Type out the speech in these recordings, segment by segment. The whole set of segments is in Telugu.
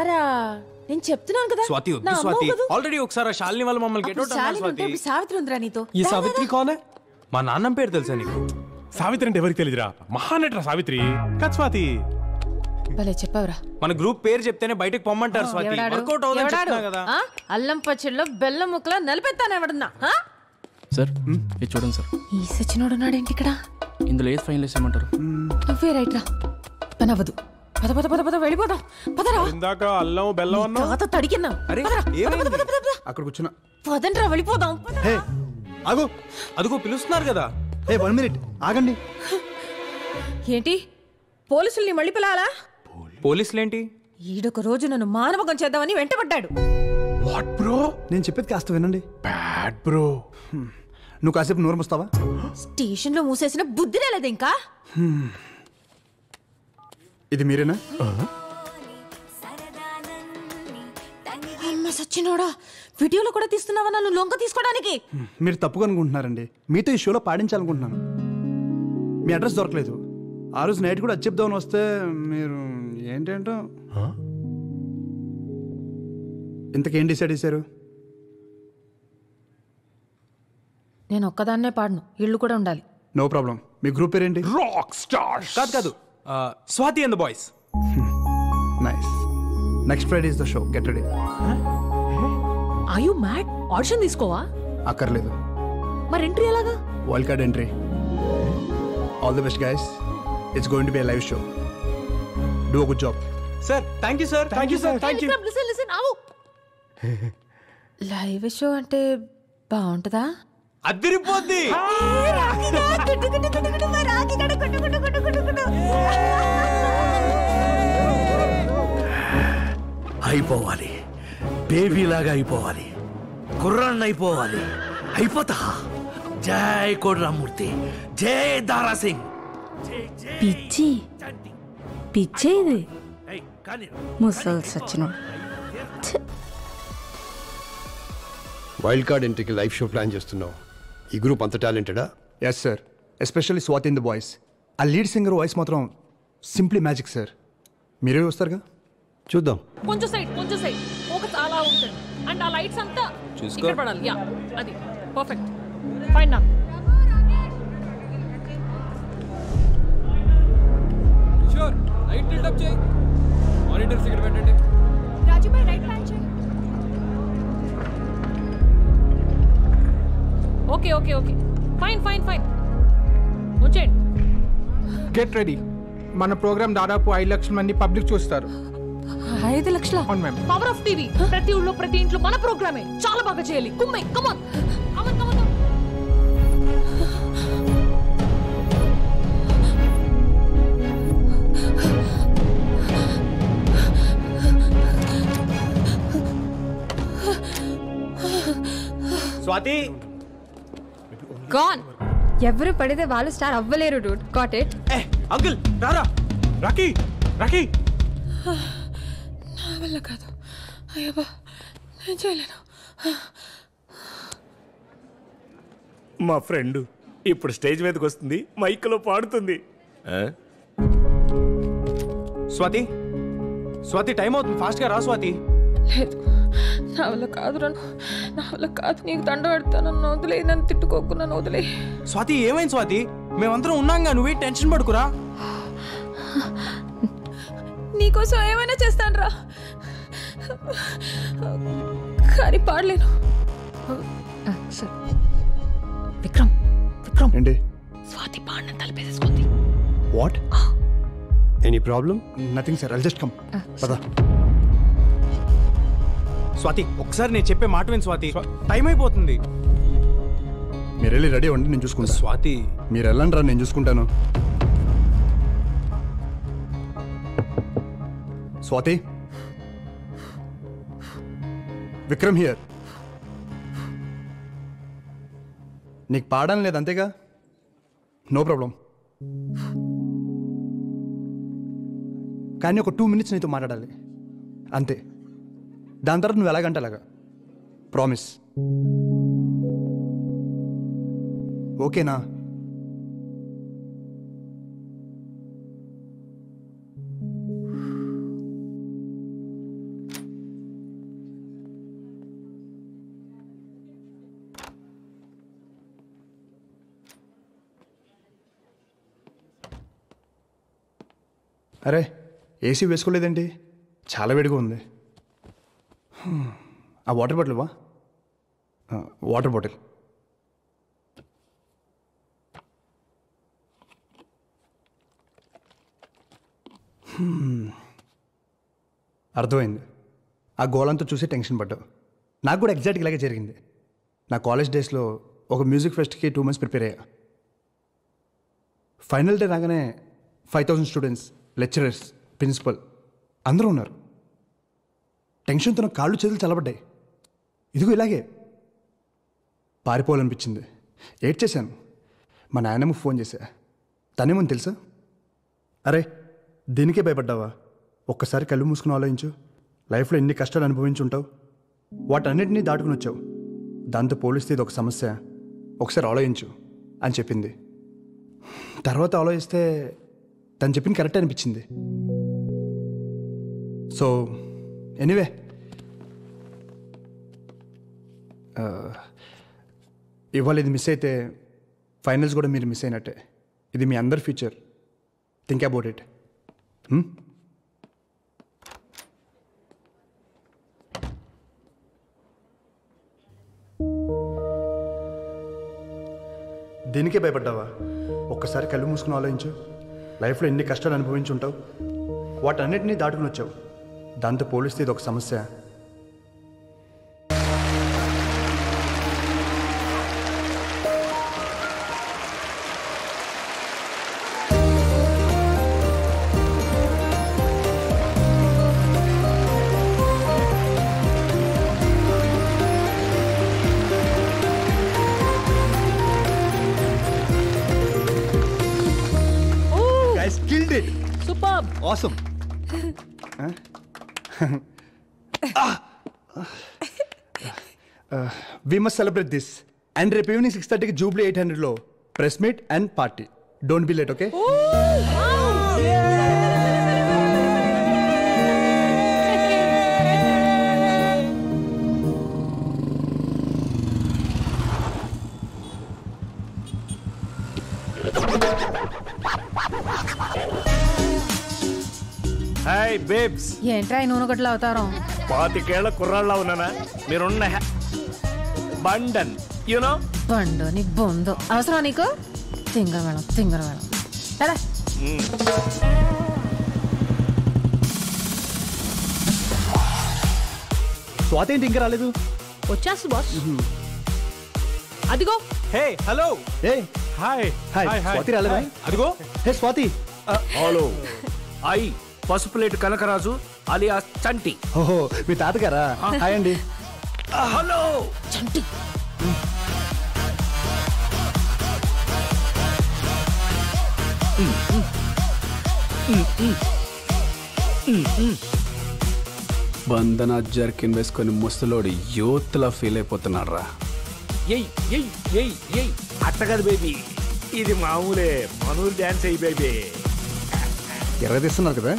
రారా, నేను చెప్తున్నాను కదా. స్వాతి వద్దు స్వాతి, ఆల్రెడీ ఒకసారి శాలిని వాళ్ళ మమ్మల్ని గెట్ అవుట్ అన్నారు స్వాతి. సావిత్రి ఉందిరా నీతో. ఈ సావిత్రి కోనే? మా నాన్నం పేరు తెలుసా నీకు? సావిత్రి అంటే ఎవరికి తెలియదురా, మహానటరా సావిత్రి. కత్ స్వాతి భలే చెప్పావురా. మన గ్రూప్ పేరు చెప్తేనే బయటకు పొమ్మంటారు స్వాతి. వర్కౌట్ అవుతుందని చెప్తున్నా కదా. అల్లం పచ్చడిలో బెల్లం ముక్కలా నలిపెత్తాను ఎవడన్నా. సార్ ఇది చూడండి సార్. ఈ సచినోడు ఉన్నాడేంటి ఇక్కడ? ఇందులో ఏది ఫైనల్ వేసేయమంటారు? నువ్వే రైట్ రా. పని అవ్వదు. పద పద పద పద వెళ్ళిపోదాం. పదరా. ఇందాక అల్లం బెల్లం అన్నా. తాత తడికిన్నా. అరే అక్కడ కూర్చున్నా. పదండ్రా వెళ్ళిపోదాం. హే ఆగు. అదిగో పిలుస్తున్నారు కదా. హే 1 మినిట్ ఆగండి. ఏంటి పోలీసుల్ని మళ్ళీ పిలాలా? పోలీసులేంటి? ఈడొక రోజు నన్ను మానవకం చేద్దామని వెంటబడ్డాడు. What bro? నేను చెప్పేది కాస్త వినండి. Bad bro. నువ్వు కాసేపు నోరు మూస్తావా? స్టేషన్ లో మూసేసిన బుద్ధి రాలేదు ఇంకా. ఇది మీరేనా? అమ్మ సచ్చినోడా, వీడియోలో కూడా తీస్తున్నావా నన్ను లొంగ తీసుకోవడానికి? మీరు తప్పుగా అనుకుంటున్నారండి. మీతో ఈ షోలో పాడించాలనుకుంటున్నాను. మీ అడ్రస్ దొరకలేదు. ఆ రోజు నైట్ కూడా అది చెప్దామని వస్తే మీరు ఏంటేంటో. ఇంతకేం డిసైడ్ చేశారు? నేను ఒక్కదాన్నే పాడను, ఇళ్ళు కూడా ఉండాలి. No problem. మీ గ్రూప్ పేరేంటి? Rock stars. కాదు కాదు, Swathi and the boys. Nice. Next Friday is the show. Get ready. Are you mad? Audition తీసుకోవా? అక్కర్లేదు. మరి ఎంట్రీ ఎలాగా? Wild card entry. All the best guys. It's going to be a live show. Do a good job. Sir thank you sir. Thank you sir. Thank you. Listen ఆవు. లైవ్ షో అంటే బాగుంటుందా? అదిరిపోద్ది. అయిపోవాలి, బేబీలాగా అయిపోవాలి, కుర్రాన్ని అయిపోవాలి. అయిపోతా. జై కోడ్రామూర్తి, జై దారా సింగ్. పిచ్చి పిచ్చే ఇది. ముసల్ సచ్చినోడు. వైల్డ్ కార్డ్ ఎంట్రీకి లైవ్ షో ప్లాన్ చేస్తున్నావు. ఈ గ్రూప్ అంత టాలెంటెడా? Yes sir. Especially Swathi in the voice. ఆ లీడ్ సింగర్ వాయిస్ మాత్రం సింప్లీ మ్యాజిక్ సార్. మీరే వస్తారుగా? చూద్దాం. కొంచెం సైడ్ ఫోకస్ అలా ఉంటుంది. అండ్ ఆ లైట్స్ అంతా ఇక్కడ పడాలి. యా అది పర్ఫెక్ట్. ఫైన్ నా. కిషోర్ లైట్ టిల్ట్ అప్ చేయి. మానిటర్ సిగరెట్ పెట్టండి. రాజు భాయ్ రైట్ ప్లాన్ చేయి. ఓకే ఓకే ఓకే ఫైన్ వచ్చేయండి. Get ready. మన ప్రోగ్రామ్ దాదాపు 5 లక్షల మంది పబ్లిక్ చూస్తారు. 5 లక్షల? అవును మ్యామ్. Power of TV. ప్రతి ఊళ్ళో ప్రతి ఇంట్లో మన ప్రోగ్రామే. చాలా బాగా చేయాలి. కుమ్మై కమాన్. స్వాతి గాన్. ఎవరు పడితే వాళ్ళు స్టార్ అవ్వలేరు డూడ్. Got it. అంకుల్ రారా. రాకీ నా వల్ల కాదు. అయ్యబ్బా నేను చేయలేను. మా ఫ్రెండ్ ఇప్పుడు స్టేజ్ మీదకి వస్తుంది, మైక్లో పాడుతుంది. స్వాతి టైం అవుతుంది, ఫాస్ట్ గా రా స్వాతి. లేదు నా వల్ల కాదు. నా వల్ల కాదు. నీకు దండ పెడతాను. నన్ను వదిలే. నన్ను తిట్టుకోకు. నన్ను వదిలే. స్వాతి ఏమైంది స్వాతి? మేమందరం ఉన్నాంగా, నువ్వే టెన్షన్ పడుకురా. నీకోసం ఏమైనా చేస్తాను రా, కానీ పాడలేను. విక్రమ్ ఏంటి? స్వాతి పాడిన తలపేసేసుకుంది. What? Any problem? Nothing sir. I'll just come. పద. స్వాతి ఒకసారి నేను చెప్పే మాట విని స్వాతి. టైం అయిపోతుంది. మీరు వెళ్ళి రెడీ అవ్వండి, నేను చూసుకుంటా. స్వాతి మీరు వెళ్ళండి రా, నేను చూసుకుంటాను. స్వాతి. విక్రమ్ హియర్. నీకు పాడడం లేదు అంతేగా? No problem. కానీ ఒక 2 minutes నీతో మాట్లాడాలి అంతే. దాని తర్వాత నువ్వు ఎలాగంటే అలాగా. ప్రామిస్. ఓకేనా? అరే ఏసీ వేసుకోలేదండి, చాలా వేడిగా ఉంది. ఆ వాటర్ బాటిల్ వా, వాటర్ బాటిల్. అర్థమైంది. ఆ గోలంతా చూసి టెన్షన్ పడ్డావు. నాకు కూడా ఎగ్జాక్ట్గా ఇలాగే జరిగింది. నా కాలేజ్ డేస్లో ఒక మ్యూజిక్ ఫెస్ట్కి 2 months ప్రిపేర్ అయ్యా. ఫైనల్ డే రాగానే 5,000 స్టూడెంట్స్, లెక్చరర్స్, ప్రిన్సిపల్ అందరూ ఉన్నారు. టెన్షన్తో నా కాళ్ళు చేతులు చల్లబడ్డాయి. ఇదిగో ఇలాగే పారిపోవాలనిపించింది. ఏడ్చేశాను. మా నాయనమ్మకు ఫోన్ చేశా. తనేమని తెలుసా, అరే దీనికే భయపడ్డావా, ఒక్కసారి కళ్ళు మూసుకుని ఆలోచించు, లైఫ్లో ఎన్ని కష్టాలు అనుభవించి ఉంటావు, వాటన్నిటినీ దాటుకుని వచ్చావు, దాంతో పోలిస్తే ఇది ఒక సమస్య, ఒకసారి ఆలోచించు అని చెప్పింది. తర్వాత ఆలోచిస్తే తను చెప్పింది కరెక్ట్ అనిపించింది. సో ఎనీవే, ఇవాళ ఇది మిస్ అయితే ఫైనల్స్ కూడా మీరు మిస్ అయినట్టే. ఇది మీ అందరి ఫ్యూచర్. Think about it. దీనికే భయపడ్డావా, ఒక్కసారి కళ్ళు మూసుకుని ఆలోచించు, లైఫ్లో ఎన్ని కష్టాలు అనుభవించి ఉంటావు, వాటన్నిటినీ దాటుకుని వచ్చావు, దాంతో పోలిస్తే ఇది ఒక సమస్య. Killed it. Superb. Awesome. We must celebrate this. And రేపు ఈవినింగ్ 6:30కి జూబ్లీ 800లో press meet and party. Don't be late, okay? Hi babes. ఏంట్రా నూనె గట్ల అవుతారం? 25 కుర్రాళ్ళ ఉన్నానా? మీరున్న బండన్ యూనో. బండు నీ బొందు అవసరం నీకు? తింగర మేడం కదా. స్వాతి ఏంటి ఇంకా రాలేదు? వచ్చేస్తా బాస్. అదిగో. Hey hello. ఏ హాయ్. హాయ్. స్వాతి రాలేదా? అదిగో. Hey Swathi. Hello. I Pasupuleti Kanakaraju alias Chanti. ఓహో మీ తాతగారా? హాయ్ అండి. హలో చంటి. బంధన జర్కిన్ వేసుకొని ముసలోడి యూత్లా ఫీల్ అయిపోతున్నాడు రా. అట్ట కదా బేబీ, ఇది మామూలే. మనూరు డాన్స్ అయ్యి బేబీ. ఎర్ర తీస్తున్నారు కదా.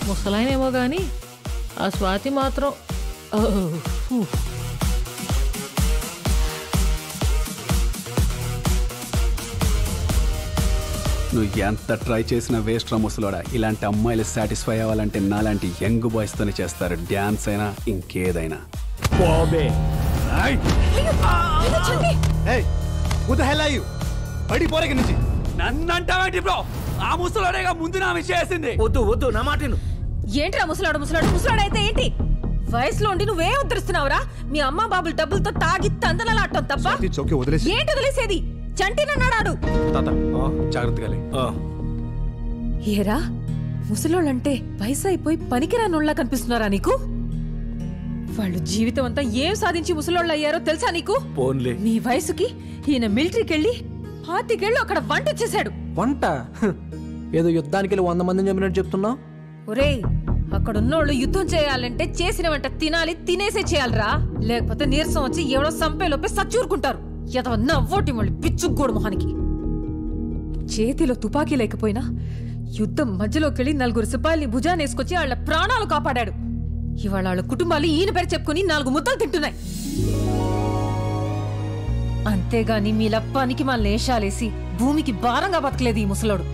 ముసలాయనేమో కానీ ఆ స్వాతి మాత్రం నువ్వు ఎంత ట్రై చేసినా వేస్ట్ రా ముసలోడా. ఇలాంటి అమ్మాయిలు సాటిస్ఫై అవ్వాలంటే నాలాంటి యంగ్ బాయ్స్ తోనే చేస్తారు. డ్యాన్స్ అయినా ఇంకేదైనా. పడిపోరే నుంచి నన్నంటావేంటి బ్రో? ఆ ముసలోడేగా ముందు నా విషయం వేసింది. వద్దు నా మాటను. ఏంట్రా ముసలాడు అయితే ఏంటి? వయసులో ఉండి నువ్వే ఉద్ధరిస్తున్నావురా? మీ అమ్మ బాబుల డబ్బులతో తాగి తందనలాడటం తప్ప ఏంటి వదిలేసేది? చంటినన్నాడాడు. జాగ్రత్తగా. ఏరా ముసలోళ్ళంటే వయసు అయిపోయి పనికిరానోళ్ళ కనిపిస్తున్నారా నీకు? వాళ్ళు జీవితం అంతా ఏం సాధించి ముసలోళ్ళు అయ్యారో తెలుసా నీకు? మీ వయసుకి ఈయన మిలిటరీకి వెళ్ళి 25 ఏళ్ళు అక్కడ వంట చేశాడు. వంట? ఏదో యుద్ధానికి వెళ్ళి 100 మందిని చంపినట్టు చెప్తున్నావు. ఒరేయ్, అక్కడున్నోళ్ళు యుద్ధం చేయాలంటే చేసిన వంట తినాలి, తినేసే చేయాలరా. లేకపోతే నీరసం వచ్చి ఎవడో సంపేలోపే సచ్చూరుకుంటారు. ఎదవ నవ్వోటి మళ్ళీ పిచ్చుగోడు మొహానికి. చేతిలో తుపాకీ లేకపోయినా యుద్ధం మధ్యలోకెళ్ళి 4 సిపాయిల్ని భుజానేసుకొచ్చి వాళ్ళ ప్రాణాలు కాపాడాడు. ఇవాళ వాళ్ళ కుటుంబాలు ఈయన పేరు చెప్పుకుని 4 ముద్దలు తింటున్నాయి. అంతేగాని మీలా పనికి మా లేషాలేసి భూమికి భారంగా బతకలేదు ఈ ముసలోడు.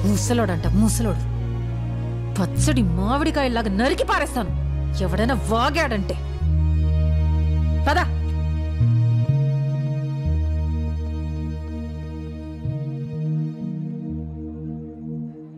ముసలోడు పచ్చడి మామిడికాయలాగా నరికి పారేస్తాను ఎవడైనా వాగాడంటే.